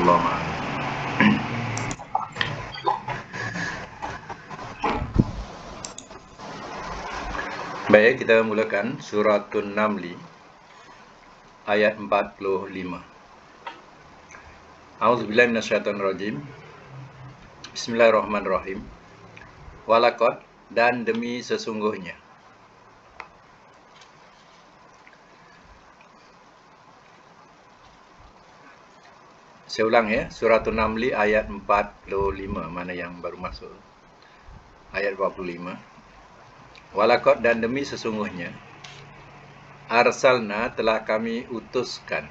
Wallahu a'lam. Baik, kita mulakan Suratun Namli ayat 45. A'udzubillahi minasyaitonirrajim. Bismillahirrahmanirrahim. Walaqad, dan demi sesungguhnya. Saya ulang ya, Suratun Namli ayat 45, mana yang baru masuk. Ayat 45. Walaqad, dan demi sesungguhnya, arsalna, telah kami utuskan,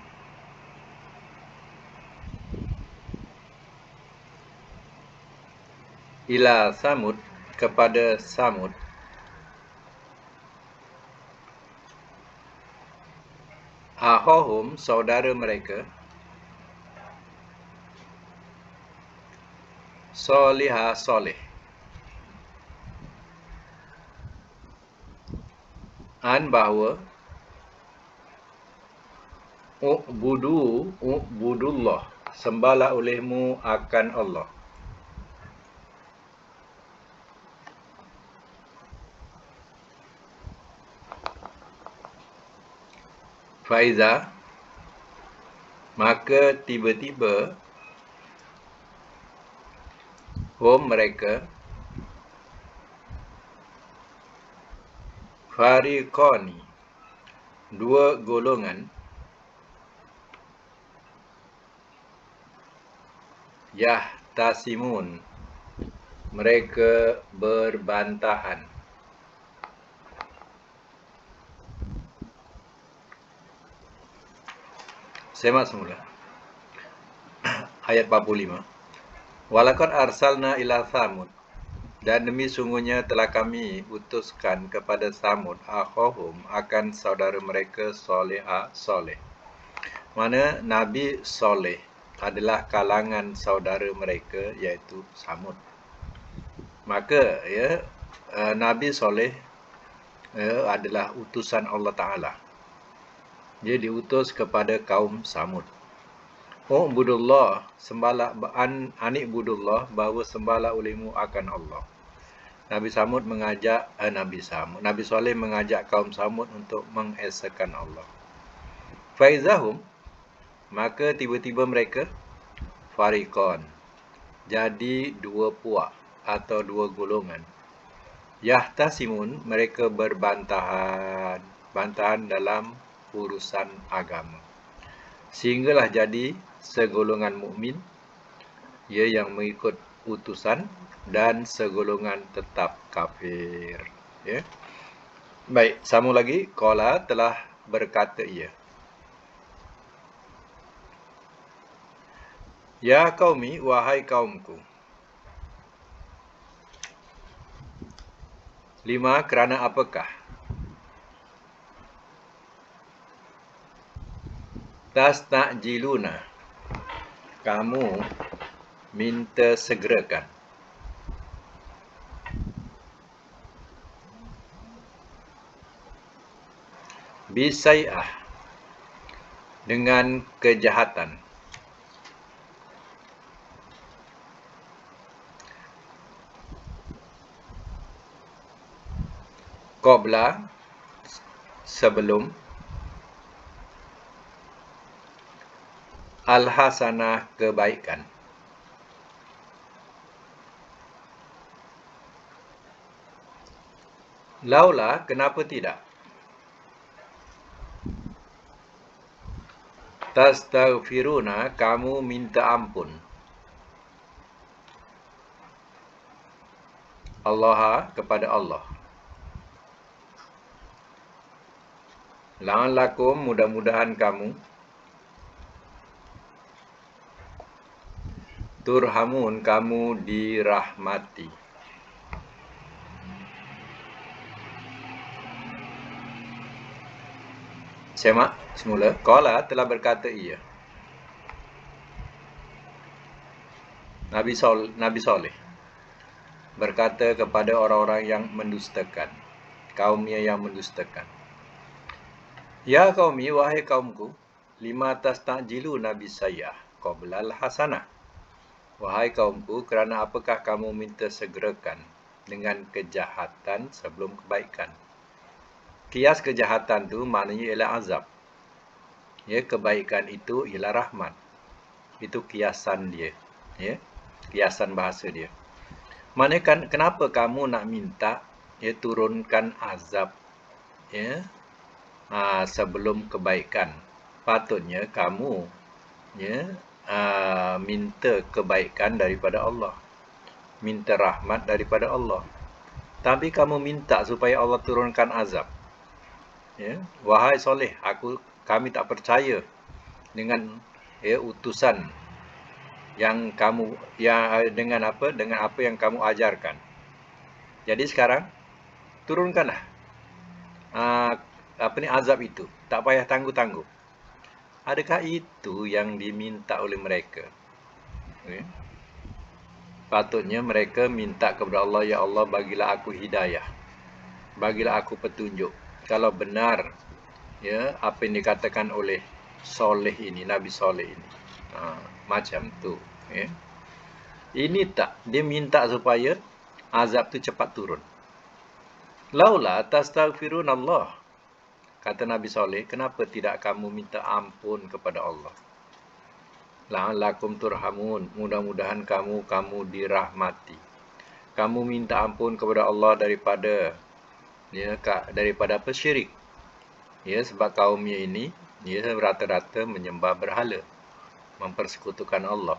ila Samud, kepada Samud, ahohum, saudara mereka, Solihah, soleh, an, bahawa, Ubudullah, sembahlah olehmu akan Allah. Faiza, maka tiba-tiba, hum, mereka, fariqani, dua golongan, yahtasimun, mereka berbantahan. Semak semula. Ayat 45. Walaqad arsalna ila Samud, dan demi sungguhnya telah kami utuskan kepada Samud, akhahum, akan saudara mereka, Solihah, soleh. Mana Nabi Soleh adalah kalangan saudara mereka, iaitu Samud. Maka Nabi Soleh adalah utusan Allah Ta'ala. Dia diutus kepada kaum Samud. Ubudullah, sembahlah, anikbudullah, bahawa sembahlah olehmu akan Allah. Nabi Soleh mengajak kaum Samud untuk mengesakan Allah. Faizahum, maka tiba-tiba mereka, fariqan, jadi dua puak atau dua golongan. Yahtasimun, mereka berbantahan, bantahan dalam urusan agama. Sehinggalah jadi segolongan mukmin, ia yang mengikut utusan, dan segolongan tetap kafir. Ya. Baik, sambung lagi. Qala, telah berkata ia, ya qaumi, wahai kaumku. 5. Kerana apakah? Tastajiluna, kamu minta segerakan. Bisai'ah, dengan kejahatan. Qabla, sebelum. Al-hasanah, kebaikan. Laula, kenapa tidak? Tastaghfiruna, kamu minta ampun. Allah, kepada Allah. La'allakum, mudah-mudahan kamu, turhamun, kamu dirahmati. Semak semula. Qala, telah berkata ia, Nabi Soleh berkata kepada orang-orang yang mendustakan, kaumnya yang mendustakan. Ya qaumi, wahai kaumku, lima tastajiluna bisayah, qablal hasanah. Wahai kaumku, kerana apakah kamu minta segerakan dengan kejahatan sebelum kebaikan? Kias kejahatan tu maknanya ialah azab. Ya, kebaikan itu ialah rahmat. Itu kiasan dia. Ya, kiasan bahasa dia. Maknanya kan, kenapa kamu nak minta turunkan azab sebelum kebaikan? Patutnya kamu minta kebaikan daripada Allah, minta rahmat daripada Allah. Tapi kamu minta supaya Allah turunkan azab. Wahai soleh, kami tak percaya dengan utusan yang kamu dengan apa yang kamu ajarkan. Jadi sekarang turunkanlah azab itu, tak payah tangguh-tangguh. Adakah itu yang diminta oleh mereka? Patutnya mereka minta kepada Allah, ya Allah, bagilah aku hidayah, bagilah aku petunjuk. Kalau benar apa yang dikatakan oleh soleh ini, Nabi soleh ini, macam tu. Ini tak, dia minta supaya azab tu cepat turun. Laula tastaghfirun Allah, kata Nabi soleh, kenapa tidak kamu minta ampun kepada Allah? La'allakum turhamun, mudah-mudahan kamu dirahmati. Kamu minta ampun kepada Allah daripada syirik. Sebab kaumnya ini rata-rata menyembah berhala, mempersekutukan Allah.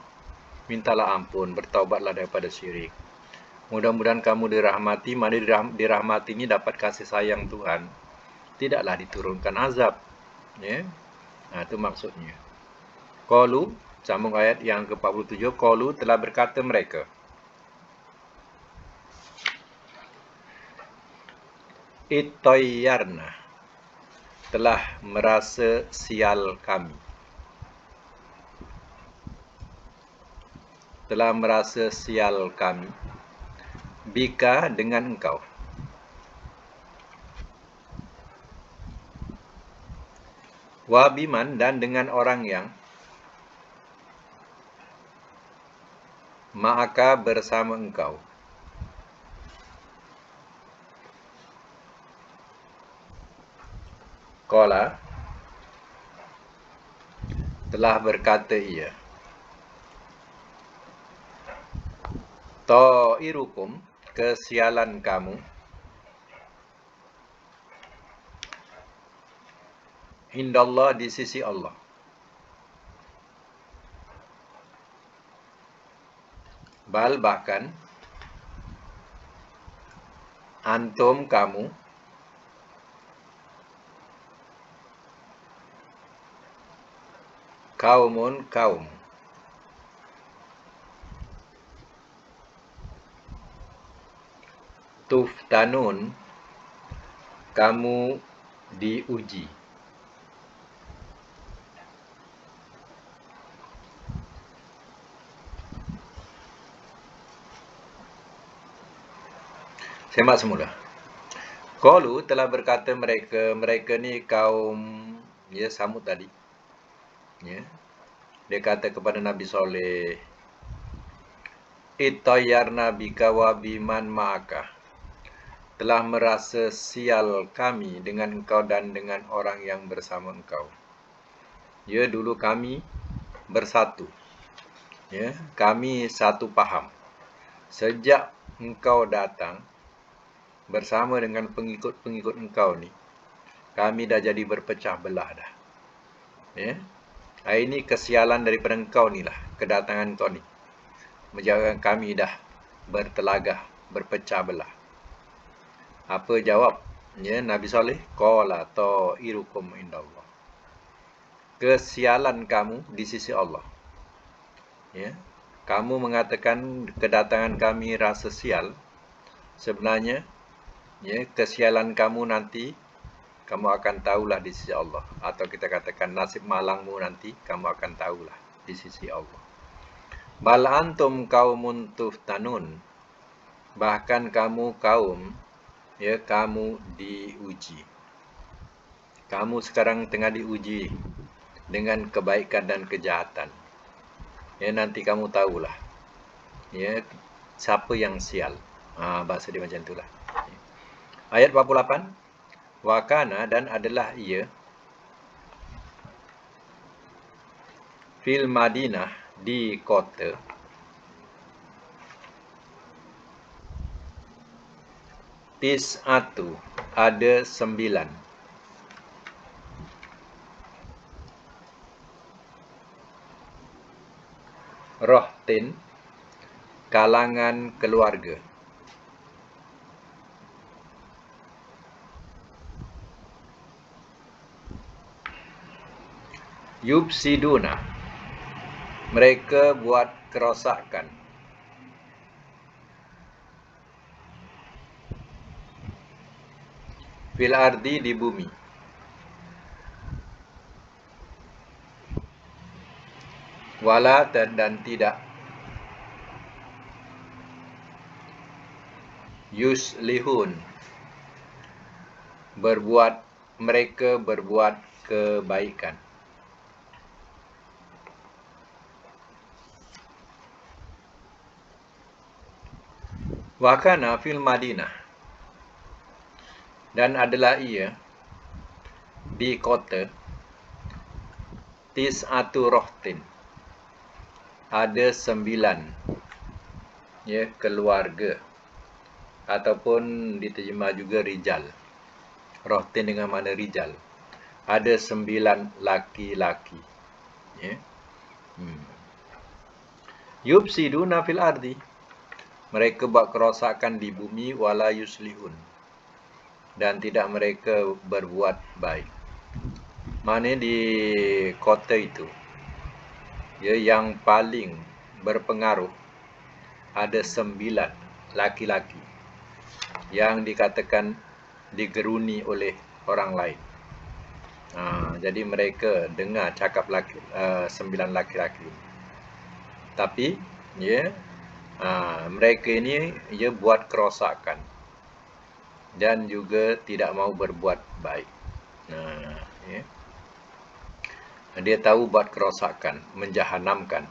Mintalah ampun, bertaubatlah daripada syirik. Mudah-mudahan kamu dirahmati. Mana dirahmati ini dapat kasih sayang Tuhan, tidaklah diturunkan azab. Itu maksudnya. Qalu, sambung ayat yang ke-47, qalu, telah berkata mereka, ittayyarna, telah merasa sial kami. Telah merasa sial kami. Bika, dengan engkau. Wabiman, dan dengan orang yang ma'aka, bersama engkau. Qala, telah berkata ia, ta'irukum, kesialan kamu, indallah, di sisi Allah. Bal, bahkan, antum, kamu, kaumun, kaum, tuftanun, kamu diuji. Semak semula. Qalu, telah berkata mereka ni kaum Samud tadi. Dia kata kepada Nabi soleh, ittayyarna bika wa biman ma'aka, telah merasa sial kami dengan engkau dan dengan orang yang bersama engkau. Dulu kami bersatu. Kami satu faham. Sejak engkau datang bersama dengan pengikut-pengikut engkau ni, kami dah jadi berpecah belah dah. Ini kesialan daripada engkau ni lah, kedatangan kau ni menjadikan kami dah bertelagah, berpecah belah. Apa jawab Nabi soleh? Qala ta'irukum indallah, kesialan kamu di sisi Allah. Kamu mengatakan kedatangan kami rasa sial, sebenarnya kesialan kamu nanti kamu akan tahulah di sisi Allah, atau kita katakan nasib malangmu nanti kamu akan tahulah di sisi Allah. Bal antum qaumun tuftanun, bahkan kamu kaum kamu diuji. Kamu sekarang tengah diuji dengan kebaikan dan kejahatan. Ya, nanti kamu tahulah. Ya, siapa yang sial. Bahasa dia macam itulah. Ayat 48. Wakana, dan adalah ia, fil Madinah, di kota, tis'atu, ada 9, rohtin, kalangan keluarga, yubsiduna, mereka buat kerosakan, fil ardi, di bumi, wala, dan tidak, yuslihun, mereka berbuat kebaikan. Wakana fil Madinah, dan adalah ia di kota, tis'atu rohtin, ada 9, ya, keluarga, ataupun diterjemah juga rijal. Rohtin dengan makna rijal. Ada 9 laki-laki. Ya. Yubsiduna fil ardi, mereka buat kerosakan di bumi, wala yuslihun, dan tidak mereka berbuat baik. Mana di kota itu, ya, yang paling berpengaruh ada 9 laki-laki yang dikatakan digeruni oleh orang lain. Jadi mereka dengar cakap 9 laki-laki. Tapi, ya, mereka ini ia buat kerosakan dan juga tidak mau berbuat baik. Ya. Dia tahu buat kerosakan, menjahanamkan.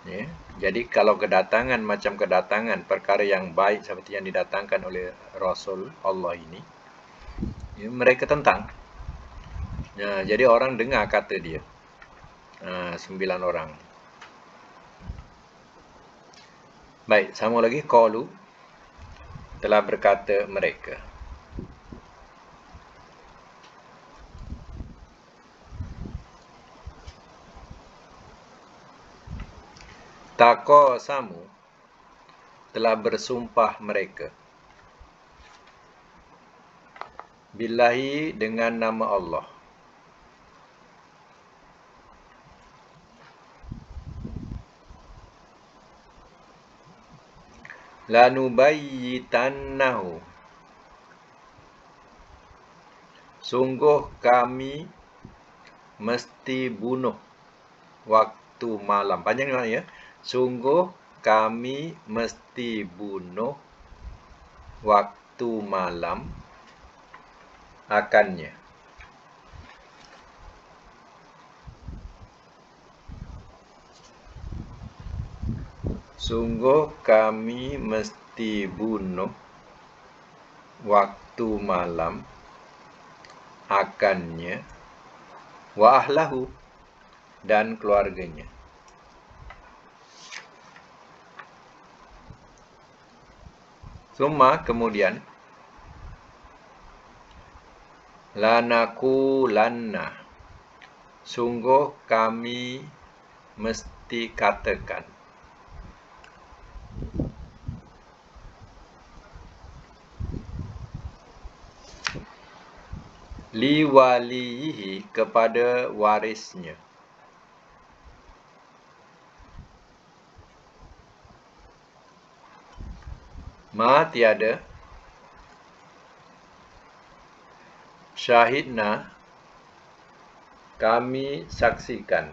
Ya. Jadi kalau macam kedatangan perkara yang baik seperti yang didatangkan oleh Rasul Allah ini, ya, mereka tentang. Ya, jadi orang dengar kata dia. 9 orang. Baik, sama lagi, qalu, telah berkata mereka. Taqasamu, telah bersumpah mereka. Billahi, dengan nama Allah. Lanubayyitannahu, sungguh kami mesti bunuh waktu malam. Panjang ni, ya. Sungguh kami mesti bunuh waktu malam akannya. Sungguh kami mesti bunuh waktu malam akannya, wa ahlahu, dan keluarganya. Summa, kemudian, lanakulanna, sungguh kami mesti katakan, liwalihi, kepada warisnya, ma, tiada, syahidna, kami saksikan,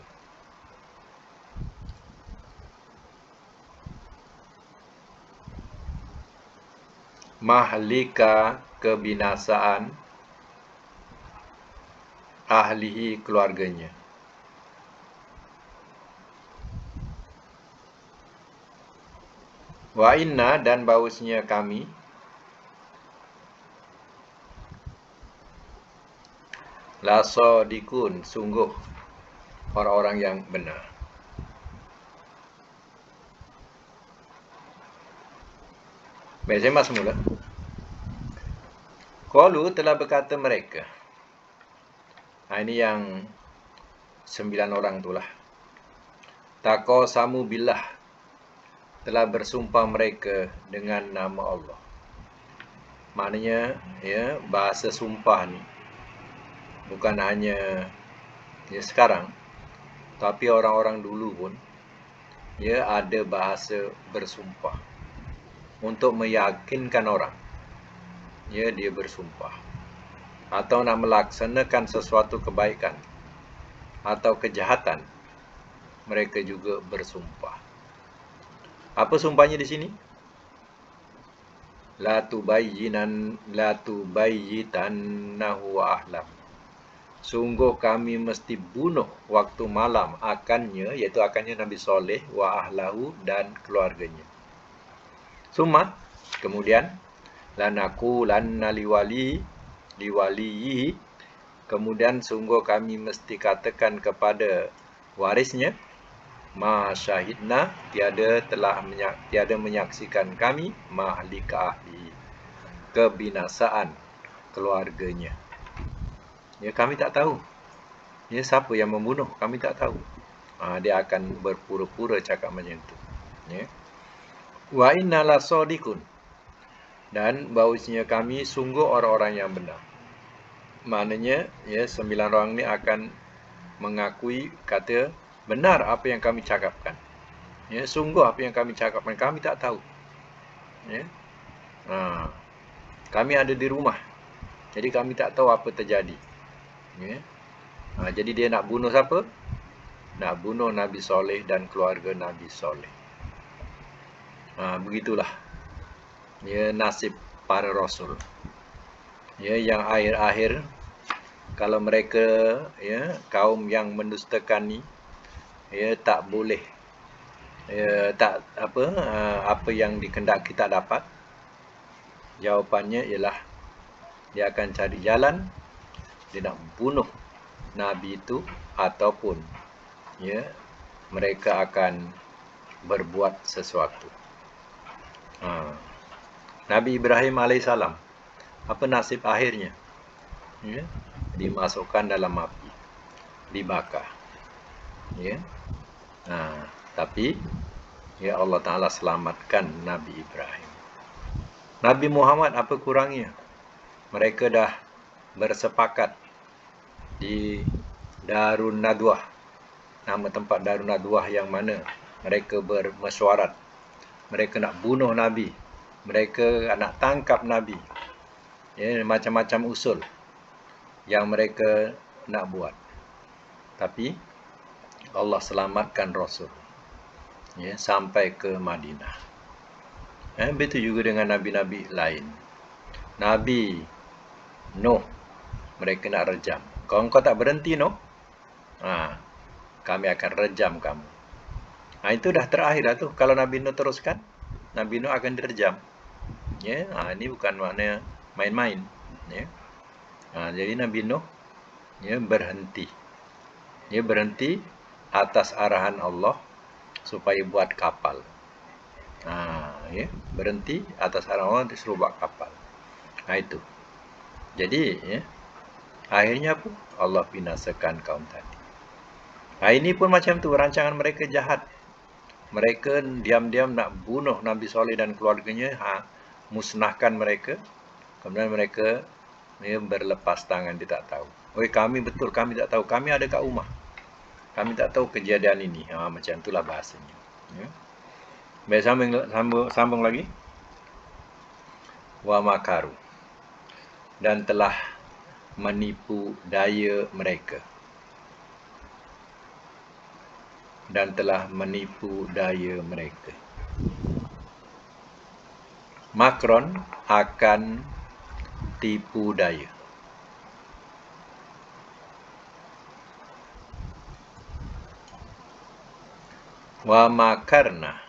mahlika, kebinasaan, ahlihi, keluarganya. Wa inna, dan bahawasanya kami, la sadiqun, sungguh orang-orang yang benar. Baik, saya masuk mula. Qalu, telah berkata mereka. Ini yang 9 orang itulah. Taqasamu billah, telah bersumpah mereka dengan nama Allah. Maknanya, ya, bahasa sumpah ni bukan hanya ya sekarang, tapi orang-orang dulu pun ya ada bahasa bersumpah untuk meyakinkan orang. Ya, dia bersumpah atau nak melaksanakan sesuatu kebaikan atau kejahatan, mereka juga bersumpah. Apa sumpahnya di sini? La tubayyitannahu wa ahlam. Sungguh kami mesti bunuh waktu malam akannya, iaitu akannya Nabi Soleh, wa ahlahu, dan keluarganya. Summa, kemudian, lanaqulanna liwalihi, kemudian sungguh kami mesti katakan kepada warisnya, ma syahidna, tiada menyaksikan kami, mahlika ahli, kebinasaan keluarganya. Ya, kami tak tahu. Ya, siapa yang membunuh, kami tak tahu. Dia akan berpura-pura cakap macam itu. Ya. Wa inna la sadiqun, dan bahawasanya kami sungguh orang-orang yang benar. Maknanya, ya, 9 orang ni akan mengakui, kata benar apa yang kami cakapkan. Ya, sungguh apa yang kami cakapkan, kami tak tahu. Ya. Kami ada di rumah, jadi kami tak tahu apa terjadi. Ya. Jadi dia nak bunuh siapa? Nak bunuh Nabi Soleh dan keluarga Nabi Soleh. Begitulah ya nasib para rasul. Ya, yang akhir-akhir, kalau mereka, ya, kaum yang mendustakan ni, ya, tak boleh, ya, tak apa yang dikehendaki tak dapat, jawapannya ialah dia akan cari jalan, dia nak bunuh Nabi itu, ataupun ya mereka akan berbuat sesuatu. Nabi Ibrahim alaihissalam, apa nasib akhirnya? Ya, dimasukkan dalam api, dibakar. Ya. Tapi ya Allah Ta'ala selamatkan Nabi Ibrahim. Nabi Muhammad, apa kurangnya? Mereka dah bersepakat di Darun Nadwah, nama tempat Darun Nadwah, yang mana mereka bermesyuarat. Mereka nak bunuh Nabi, mereka nak tangkap Nabi. Ya, macam-macam usul yang mereka nak buat. Tapi Allah selamatkan Rasul, ya, sampai ke Madinah. Begitu juga dengan nabi-nabi lain. Nabi Nuh, mereka nak rejam. Kalau kau tak berhenti, Nuh, kami akan rejam kamu. Itu dah terakhir dah tu. Kalau Nabi Nuh teruskan, Nabi Nuh akan direjam. Ya, ini bukan makna main-main. Ya. Jadi Nabi Nuh, ya, berhenti. Dia berhenti atas arahan Allah supaya buat kapal. Ya, berhenti atas arahan Allah disuruh buat kapal. Itu. Jadi, ya, akhirnya pun Allah binasakan kaum tadi. Ini pun macam tu, rancangan mereka jahat. Mereka diam-diam nak bunuh Nabi Soleh dan keluarganya, musnahkan mereka. Kemudian mereka, ya, berlepas tangan, dia tak tahu. Kami betul, kami tak tahu. Kami ada kat rumah, kami tak tahu kejadian ini. Macam itulah bahasanya. Ya. Baik, sambung lagi. Wa makaru, dan telah menipu daya mereka. Dan telah menipu daya mereka. Makron, akan tipu daya. Wa makarna,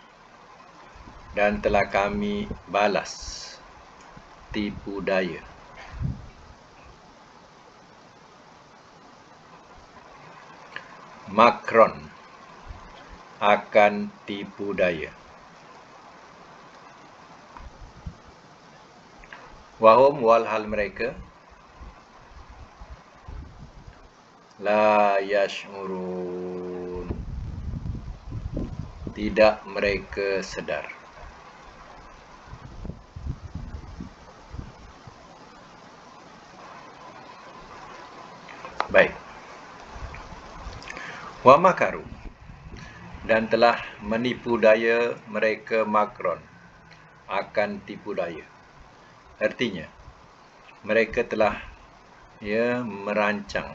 dan telah kami balas tipu daya. Makron, akan tipu daya. Wahum, walhal mereka la yash'urun, tidak mereka sedar. Baik. Wa makaru, dan telah menipu daya mereka makron, akan tipu daya. Artinya, mereka telah merancang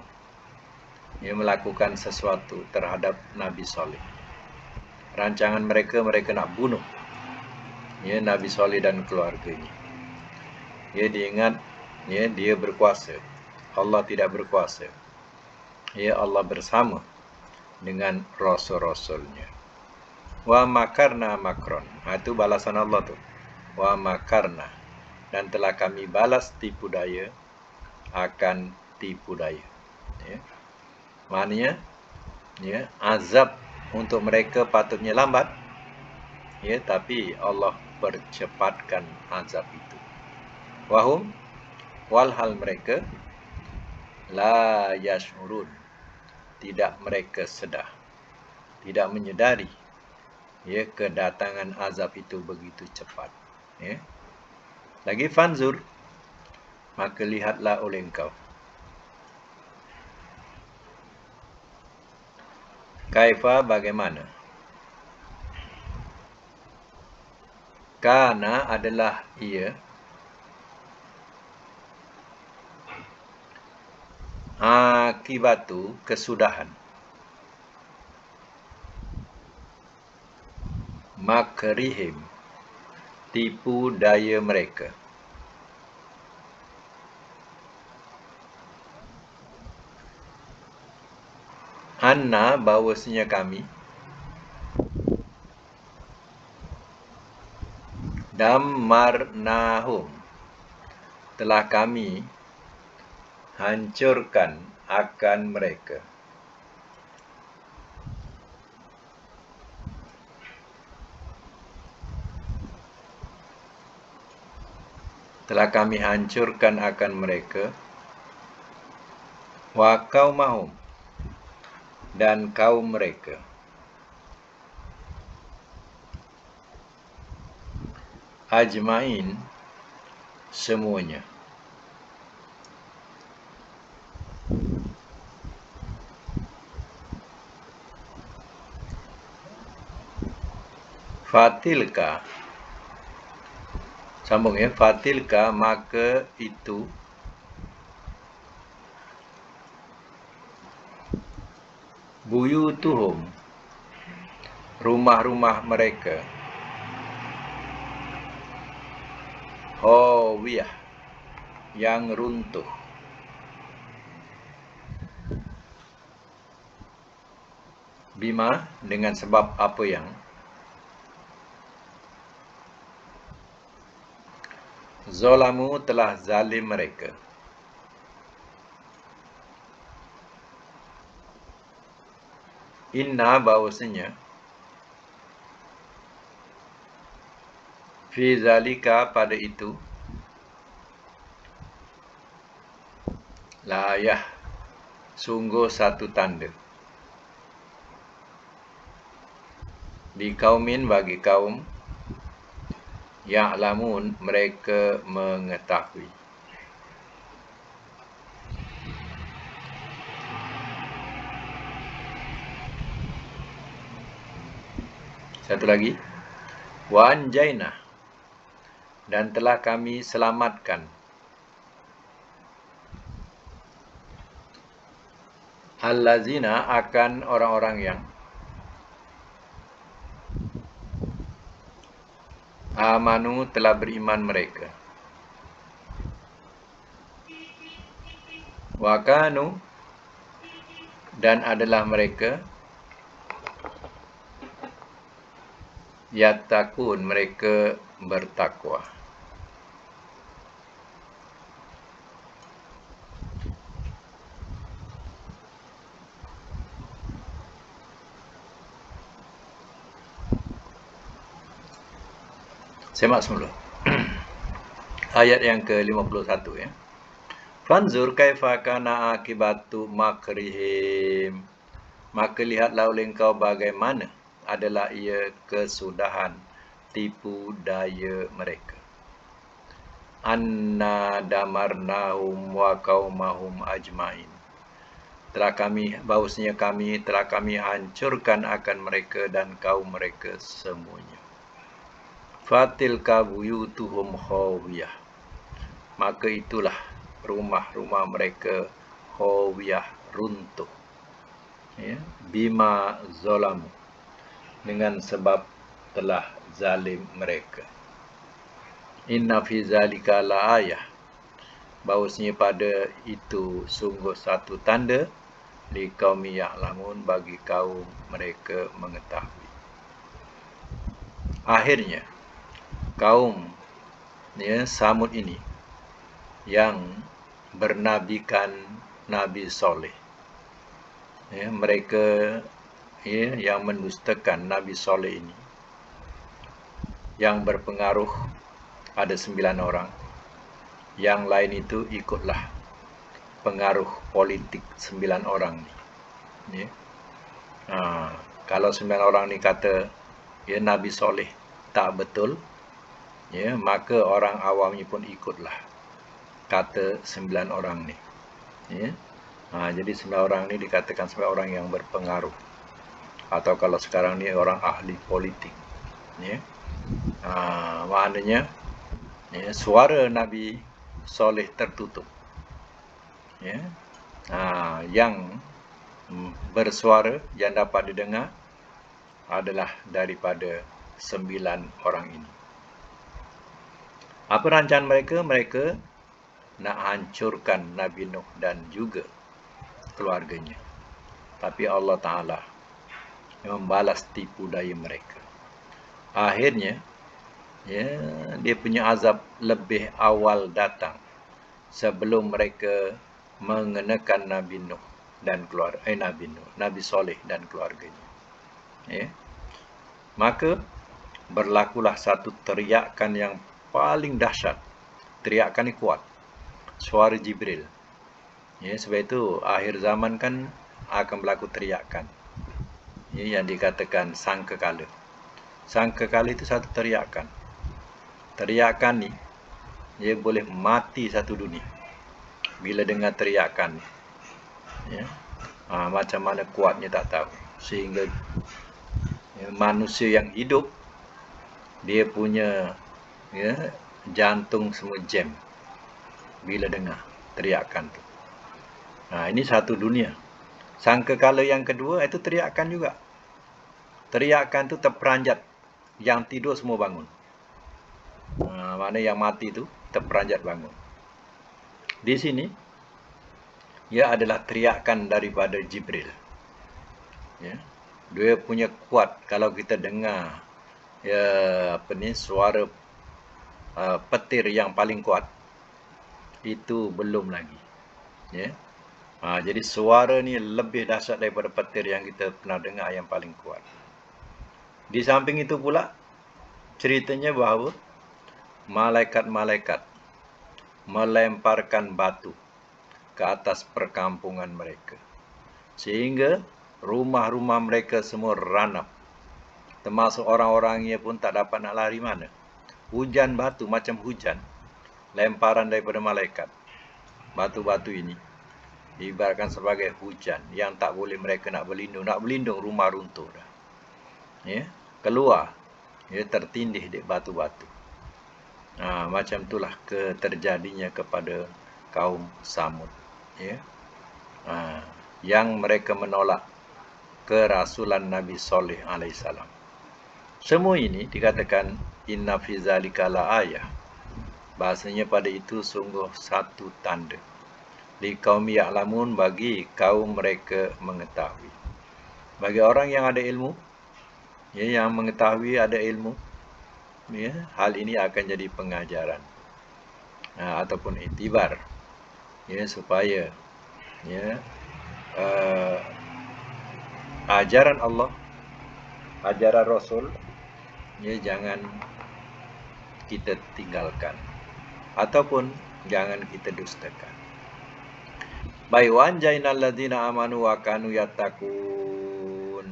melakukan sesuatu terhadap Nabi Saleh. Rancangan mereka nak bunuh Nabi Saleh dan keluarganya. Diingat dia berkuasa, Allah tidak berkuasa. Allah bersama dengan rasul-rasulnya. Wa makarna makron, itu balasan Allah tu. Wa makarna, dan telah kami balas tipu daya akan tipu daya. Maknanya azab untuk mereka patutnya lambat, tapi Allah percepatkan azab itu. Wahum, walhal mereka la yash'urun, tidak mereka sedar, tidak menyedari kedatangan azab itu begitu cepat. Lagi fanzur, maka lihatlah oleh engkau kaifa, bagaimana, kana adalah ia, akibatu kesudahan, makrihim tipu daya mereka. Anna, bahawasanya kami, dammarnahum, telah kami hancurkan akan mereka. Telah kami hancurkan akan mereka. Wa qaumahum, dan kaum mereka. Ajmain, semuanya. Fatilka, sambung fatilka, maka itu, buyutuhum, rumah-rumah mereka, hawiyah, yang runtuh. Bima, dengan sebab apa yang zalamu, telah zalim mereka. Inna, bahawasanya, fi zalika, pada itu, la ayah, sungguh satu tanda, di kaumin, bagi kaum, ya'lamun, mereka mengetahui. Satu lagi, wa anjaina, dan telah kami selamatkan allazina, akan orang-orang yang amanu, telah beriman mereka. Wa kanu, dan adalah mereka yattaqun, mereka bertakwa. Semak semula. Ayat yang ke-51 ya. Fanzur kaifa kana akibatu makrihim. Maka lihatlah oleh engkau bagaimana adalah ia kesudahan tipu daya mereka. Anna damarnahum wa qaumahum ajmain. Bahwasanya kami telah kami hancurkan akan mereka dan kaum mereka semuanya. Fatilka buyutuhum khawiyah. Maka itulah rumah-rumah mereka khawiyah, runtuh. Ya, bima zalamu, dengan sebab telah zalim mereka. Inna fi zalika la ayah. Bahwasanya pada itu sungguh satu tanda li qaumi ya'lamun, bagi kaum mereka mengetahui. Akhirnya kaum Samud ini yang bernabikan Nabi Soleh, mereka yang mendustakan Nabi Soleh ini, yang berpengaruh ada 9 orang, yang lain itu ikutlah pengaruh politik 9 orang ni. Kalau 9 orang ni kata Nabi Soleh tak betul, maka orang awamnya pun ikutlah kata 9 orang ni. Jadi 9 orang ni dikatakan sebagai orang yang berpengaruh, atau kalau sekarang ni orang ahli politik. Maknanya suara Nabi Soleh tertutup. Yang bersuara yang dapat didengar adalah daripada 9 orang ini. Apa rancangan mereka? Mereka nak hancurkan Nabi Nuh dan juga keluarganya. Tapi Allah Ta'ala membalas tipu daya mereka. Akhirnya, dia punya azab lebih awal datang sebelum mereka mengenakan Nabi Nuh dan Nabi Soleh dan keluarganya. Maka berlakulah satu teriakan yang paling dahsyat. Teriakan ini kuat, suara Jibril. Sebab itu akhir zaman kan akan berlaku teriakan, yang dikatakan sangkakala. Sangkakala itu satu teriakan. Teriakan ni dia boleh mati satu dunia bila dengar teriakan. Macam mana kuatnya tak tahu, sehingga manusia yang hidup dia punya jantung semua jam bila dengar teriakan tu. Ini satu dunia. Sangkakala yang kedua itu teriakan juga. Teriakan tu terperanjat, yang tidur semua bangun. Mana yang mati tu terperanjat bangun. Di sini ia adalah teriakan daripada Jibril. Dia punya kuat. Kalau kita dengar suara petir yang paling kuat, itu belum lagi. Jadi suara ni lebih dahsyat daripada petir yang kita pernah dengar yang paling kuat. Di samping itu pula, ceritanya bahawa malaikat-malaikat melemparkan batu ke atas perkampungan mereka, sehingga rumah-rumah mereka semua ranap. Termasuk orang-orangnya pun tak dapat nak lari mana. Hujan batu macam hujan, lemparan daripada malaikat. Batu-batu ini diibaratkan sebagai hujan yang tak boleh mereka nak berlindung. Nak berlindung, rumah runtuh dah. Keluar, tertindih di batu-batu. Macam itulah terjadinya kepada kaum Samud. Yang mereka menolak kerasulan Nabi Soleh alaihissalam. Semua ini dikatakan inna fi zalika la ayah. Bahasanya pada itu sungguh satu tanda. Li qaumi ya'lamun, bagi kaum mereka mengetahui. Bagi orang yang ada ilmu, Ya, yang mengetahui ada ilmu, ya, hal ini akan jadi pengajaran ataupun iktibar, ya, supaya ya ajaran Allah, ajaran Rasul, ya, jangan kita tinggalkan ataupun jangan kita dustakan. Baik, wanjainal ladzina amanu wa kanu yattaqun,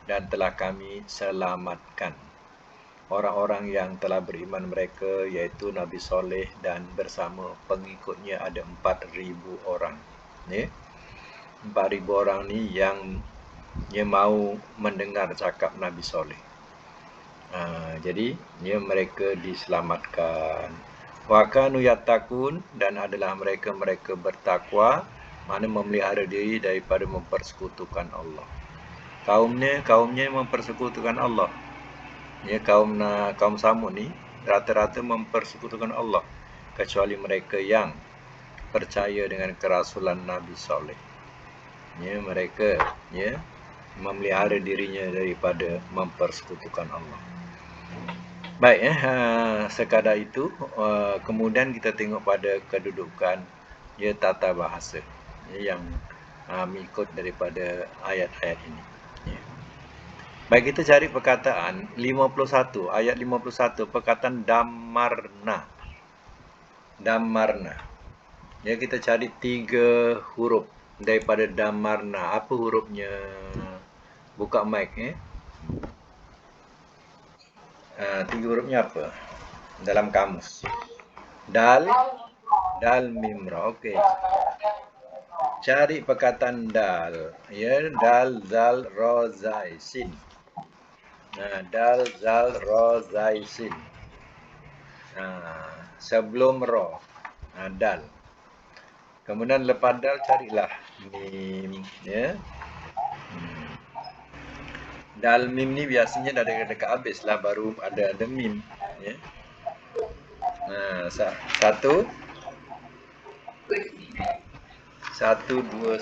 dan telah kami selamatkan orang-orang yang telah beriman mereka, yaitu Nabi Soleh dan bersama pengikutnya ada 4.000 orang. Ya, 4.000 orang ni yang mau mendengar cakap Nabi Soleh. Jadi mereka diselamatkan. Wa kanu yattaqun, dan adalah mereka bertakwa, mana memelihara diri daripada mempersekutukan Allah. Kaumnya mempersekutukan Allah. Ya, kaum Samud ni rata-rata mempersekutukan Allah, kecuali mereka yang percaya dengan kerasulan Nabi Saleh. Ya, mereka memelihara dirinya daripada mempersekutukan Allah. Baik, sekadar itu. Kemudian kita tengok pada kedudukan tata bahasa yang mengikut daripada ayat-ayat ini. Baik, kita cari perkataan 51, ayat 51, perkataan damarna. Damarna. Ya, kita cari 3 huruf daripada damarna. Apa hurufnya? Buka mic. 3 hurufnya apa dalam kamus? Dal mim ra. Okey. Cari perkataan dal. Ya, dal, zal, ra, zai, sin. Dal, zal, ra, zai, sin. Sebelum ra, dal. Kemudian lepas dal carilah mim, ya. Dal mim ni biasanya dah dekat habis lah, baru ada mim, ya. Satu, dua,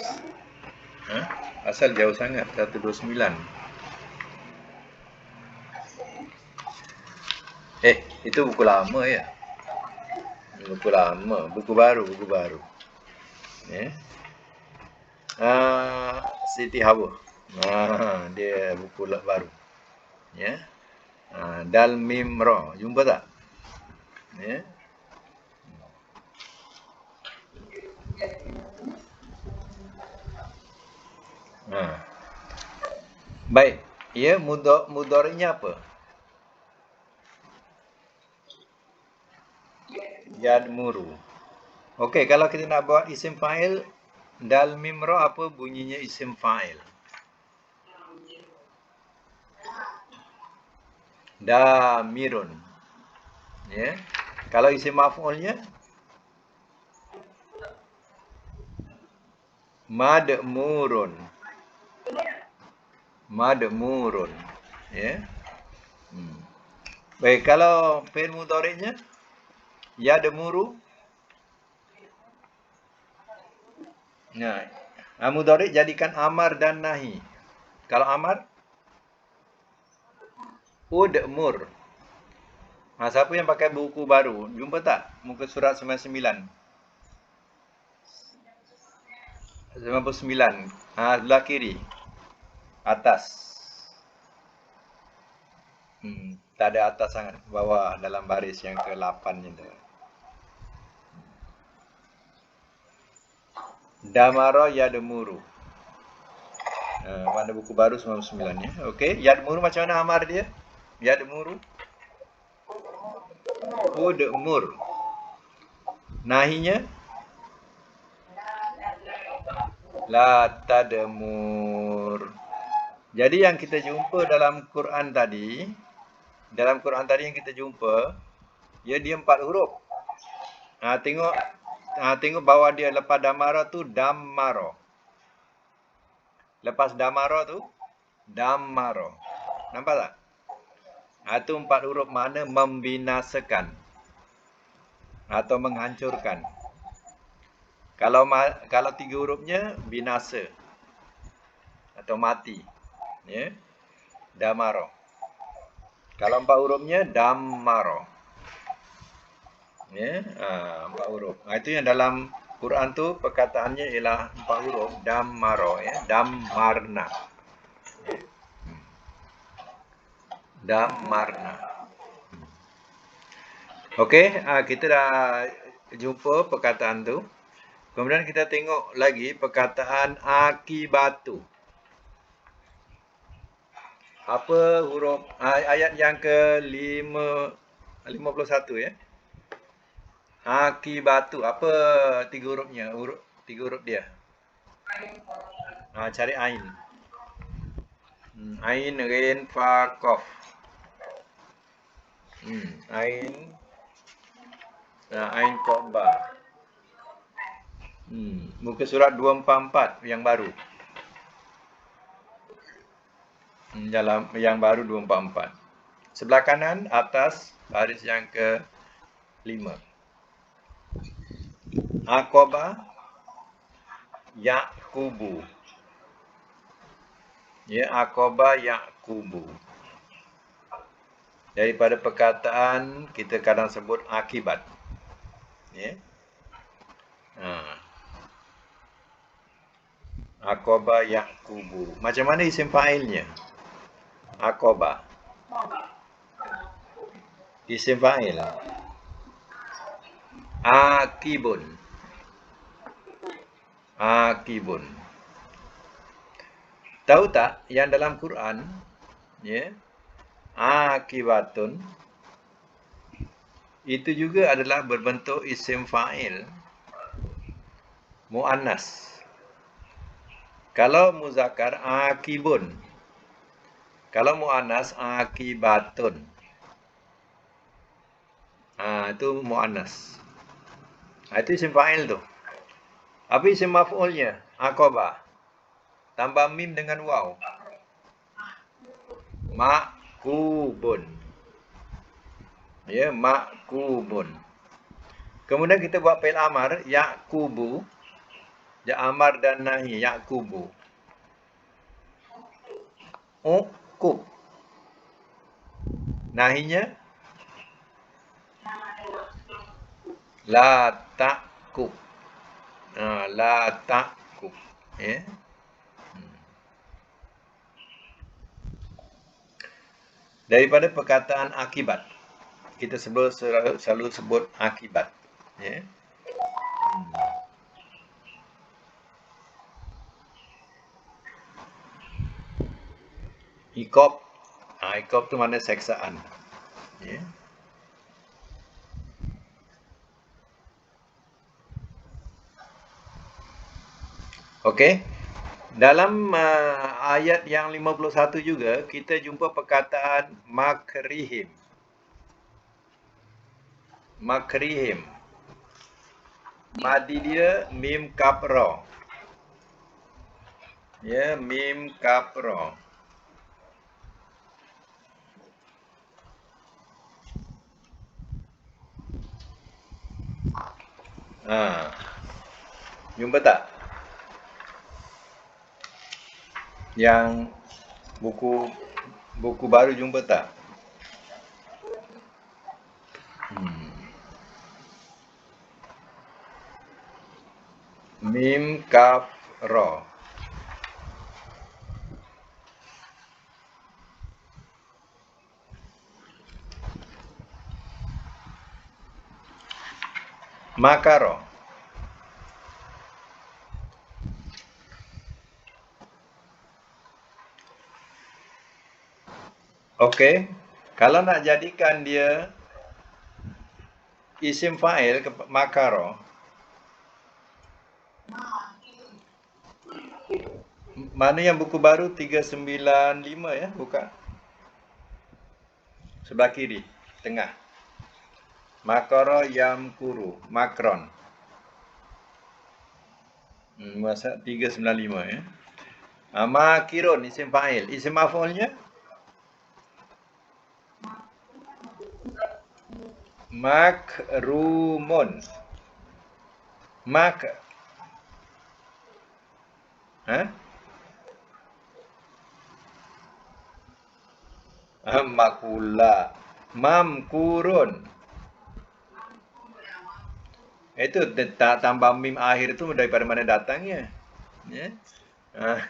asal jauh sangat, 129. Itu buku lama ya. Buku lama, buku baru. Ya. Siti Hawa. Dia buku baru. Ya. Dal mim ra. Jumpa tak? Ya. Baik. Ya, mudhari'nya apa? Yadmuru. Okey, kalau kita nak buat isim fa'il, dal mim ra, apa bunyinya isim fa'il? Damirun. Ya. Kalau isim maf'ulnya madmurun. Madmurun. Ya. Baik, kalau fi'il mudhari'nya yadmuru. Mudhari' jadikan amar dan nahi. Kalau amar udmur. Siapa yang pakai buku baru? Jumpa tak? Muka surat 99. 99. Sebelah kiri. Atas. Tak ada atas sangat. Bawah dalam baris yang ke-8 itu. Damara yadmuru. Mana buku baru 99 ya. Okey, yadmuru macam mana amar dia? Yadmuru. Udmur. Nahinya la tadmur. Jadi yang kita jumpa dalam Quran tadi, yang kita jumpa, dia 4 huruf. Tengok bawah dia, lepas damara tu dammaro. Lepas damara tu dammaro. Nampak tak? Itu 4 huruf, mana membinasakan atau menghancurkan. Kalau 3 hurufnya binasa atau mati. Ya. Damaro. Kalau 4 hurufnya dammaro. Ya, 4 huruf. Itu yang dalam Quran tu perkataannya ialah 4 huruf, dammaro ya, dammarna. Dammarna. Okey, kita dah jumpa perkataan tu. Kemudian kita tengok lagi perkataan akibatu. Apa huruf ayat yang ke-51 ya? Akibatu. Apa tiga hurufnya? Tiga huruf dia. Cari ain. Ain, rin, fa, qaf. Ain. Ain, qaf, ba. Muka surat 244 yang baru. Dalam yang baru 244. Sebelah kanan atas baris yang ke-5. Aqaba Yaqubu. Ya, Aqaba Yaqubu. Daripada perkataan kita kadang sebut akibat. Ya. Aqaba Yaqubu. Macam mana isim fa'ilnya? Aqaba. Isim fa'il. Akibun. Akibun. Tahu tak yang dalam Quran, ya, akibatun itu juga adalah berbentuk isim fa'il muannas. Kalau muzakkar akibun. Kalau muannas akibatun. Itu muannas. Itu isim fa'il tu. Apa isim maf'ulnya? Aqaba. Tambah mim dengan waw. Ma'kubun. Ya, ma'kubun. Kemudian kita buat fi'il amar, Yaqubu. Ya, amar dan nahi, Yaqubu. Uqub. Nahinya la ta'qub. La ta'qub. Ya. Daripada perkataan akibat. Kita selalu sebut akibat. Ya. Iqab. Iqab tu mana seksaan. Ya. Okey. Dalam ayat yang 51 juga kita jumpa perkataan makrihim. Makrihim. Madi dia mim kaf ra. Ya, mim kaf ra. Jumpa tak? Yang buku baru jumpa tak? Mim kaf ra. Makaro. Okey. Kalau nak jadikan dia isim fa'il makaro. Mana yang buku baru 395 ya, buka. Sebelah kiri, tengah. Makaro yamkuru, makron. Masa 395 ya. Makirun isim fa'il. Isim maf'ulnya makrumun. Mak Makula. Mamkurun. Itu tambah mim akhir itu daripada mana datangnya? Ya. Ah,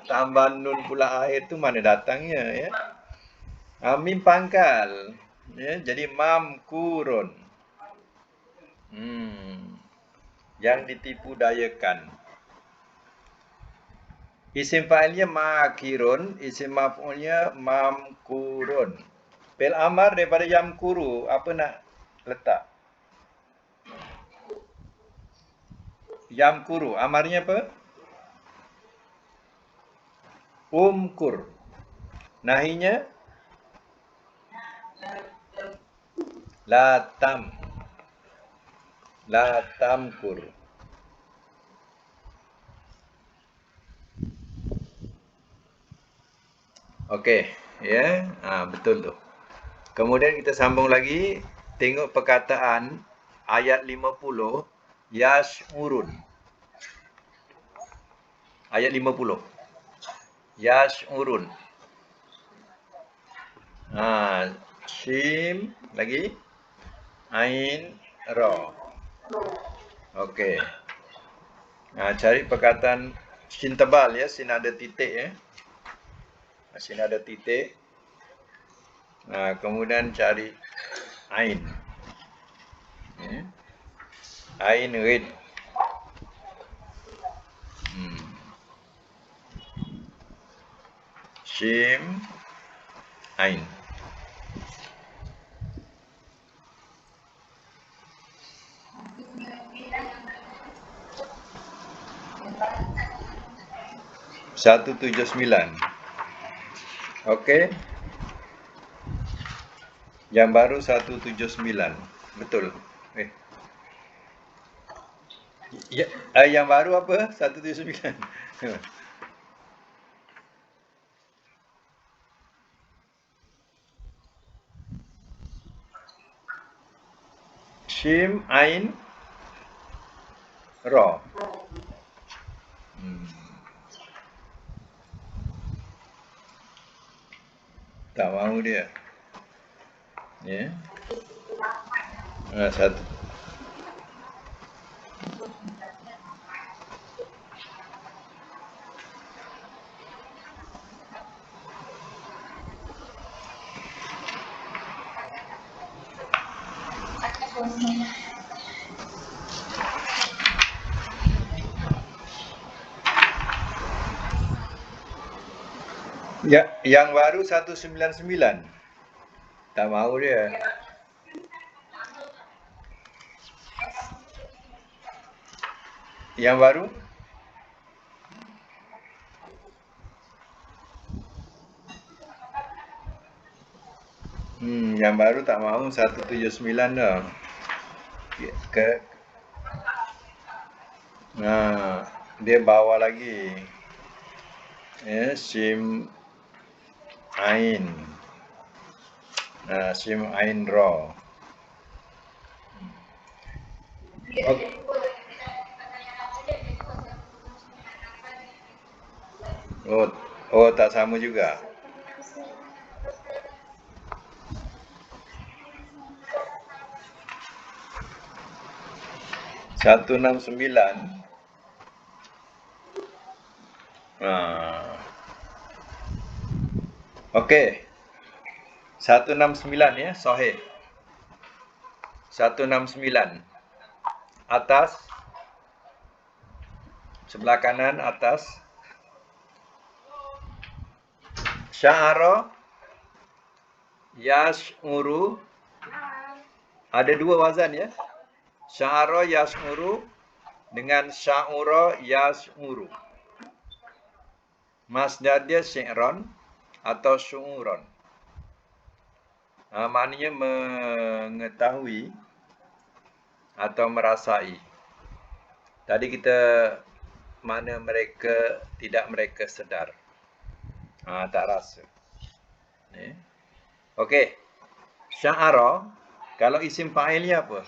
tambah nun pula akhir itu mana datangnya ya? Mim pangkal. Ya, jadi mamkurun. Yang ditipu dayakan. Isim fa'ilnya makirun, isim maf'ulnya mamkurun. Pel amar daripada yamkuru, apa nak letak? Yamkuru, amarnya apa? Umkur. Nahinya latam. Latamkur. Okey, ya. Betul tu. Kemudian kita sambung lagi, tengok perkataan ayat 50 yash'urun. Ayat 50. Yash'urun. Shim lagi ain ra. Okey. Cari perkataan sin tebal ya, sin ada titik ya. Sin ada titik. Kemudian cari ain. Ain rid. Shim ain. Satu 179. Okey. Yang baru 179. Betul. Ya, yang baru apa? 179. Shim ain ra. Tak mahu dia. Ya. Satu. Ya, yang baru 199. Tak mahu dia. Yang baru? Yang baru tak mahu 179 dah. Dia bawa lagi. Ya, sim ain. Sim ain ra. Oh, tak sama juga. Satu 169. Okey. 169 ya, sahih. 169. Atas. Sebelah kanan atas. Sya'ara yash'uru. Ada dua wazan ya. Sya'ara yash'uru dengan sya'ura yash'uru. Masdar dia syi'ran atau syu'uran. Maknanya mengetahui atau merasai. Tadi kita mana mereka tidak mereka sedar. Tak rasa. Okey. Sya'ara, kalau isim fa'ilnya apa?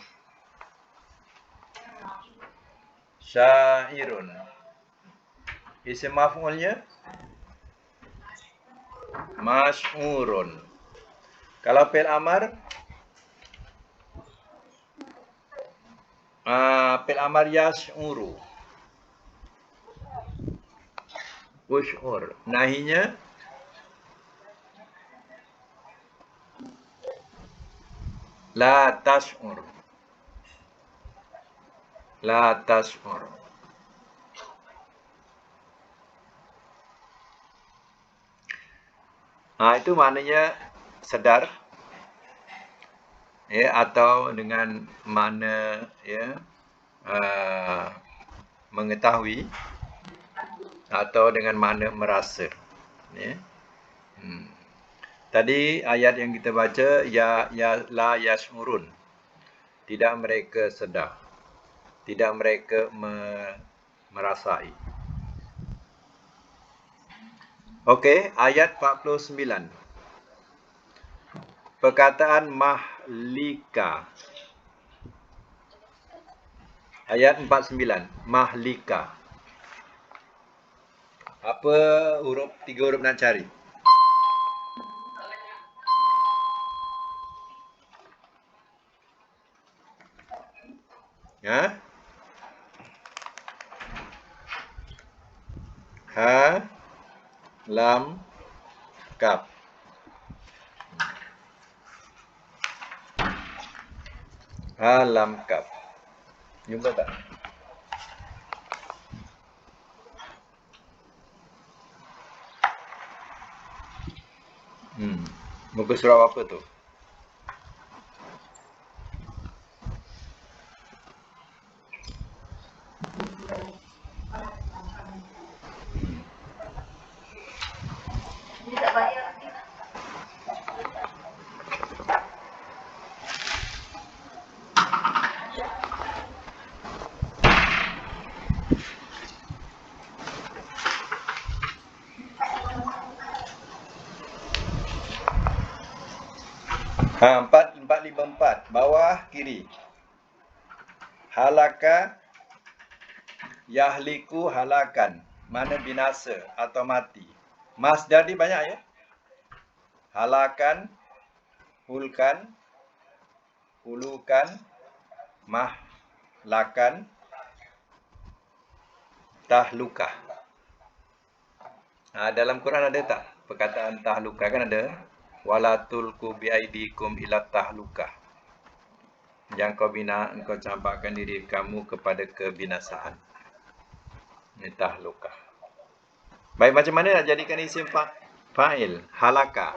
Syairun. Isim maf'ulnya Masy'urun. Kalau fi'il amar, fi'il amar yash'uru. Ush'ur. Nahinya la tash'ur. La tash'ur. Itu maknanya sedar, ya, atau dengan makna, ya, mengetahui, atau dengan makna merasa, ya. Tadi ayat yang kita baca, ya la yash'urun, tidak mereka sedar, tidak mereka merasai. Okey, ayat 49. Perkataan mahlika. Ayat 49, mahlika. Apa huruf, 3 huruf nak cari? Ha? Ha, lam, kaf. Ha, lam, kaf. Jumpa tak? Muka surat apa tu? Ha, 454, bawah kiri. Halaka, yahliku, halakan. Mana binasa atau mati. Masdar ni banyak, ya. Halakan, hulkan, hulukan, mahlakan, tahlukah. Dalam Quran ada tak perkataan tahlukah? Kan ada. Wala tulqu biaidikum ila tahlukah. Jangan engkau campakkan diri kamu kepada kebinasaan. Ini tahlukah. Baik, macam mana nak jadikan isim fa'il? Halaka.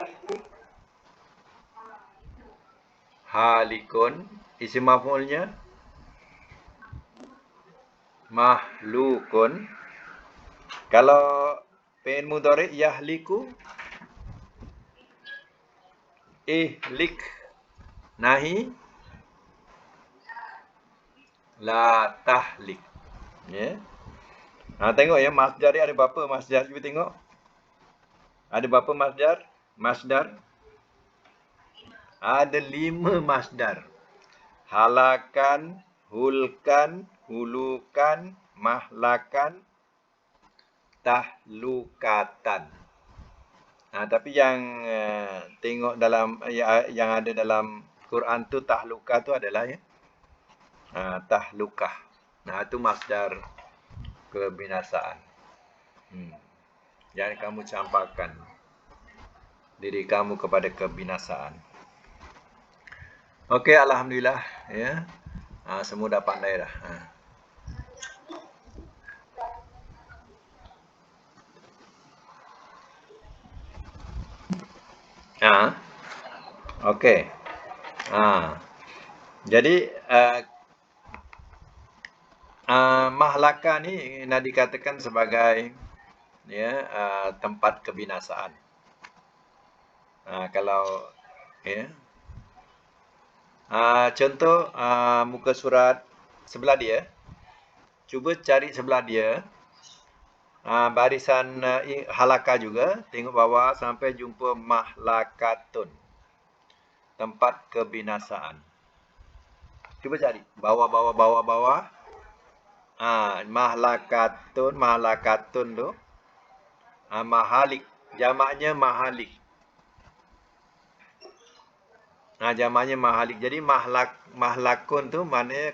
Halikun. Isim maf'ulnya mahlukun. Kalau fi'il mudhari' yahliku, ihlik. Nahi, la tahlik. Ya. Tengok, ya, masdar ni ada berapa masdar? Cuba tengok. Ada berapa masdar? Ada 5 masdar. Halakan, hulkan, hulukan, mahlakan, tahlukatan. Tapi yang tengok dalam yang ada dalam Quran tu, tahlukah tu adalah, ya, tahlukah. Itu masdar kebinasaan. Jangan kamu campakkan diri kamu kepada kebinasaan. Okey, alhamdulillah, ya. Semua dah pandai dah. Okey. Jadi mahlaka ni nak dikatakan sebagai, ya, tempat kebinasaan. Kalau, ya, contoh muka surat sebelah dia. Cuba cari sebelah dia. Barisan halaka juga. Tengok bawah sampai jumpa mahlakatun. Tempat kebinasaan. Cuba cari. Bawah. Mahlakatun tu. Mahalik. Jamaknya mahalik. Jamaknya mahalik. Jadi mahlakun tu maknanya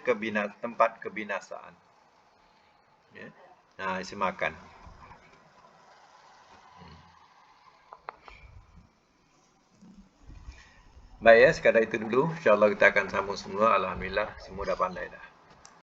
tempat kebinasaan. Ya. Isi makan. Baik ya, sekadar itu dulu. InsyaAllah kita akan sambung semua. Alhamdulillah, semua dah pandai dah.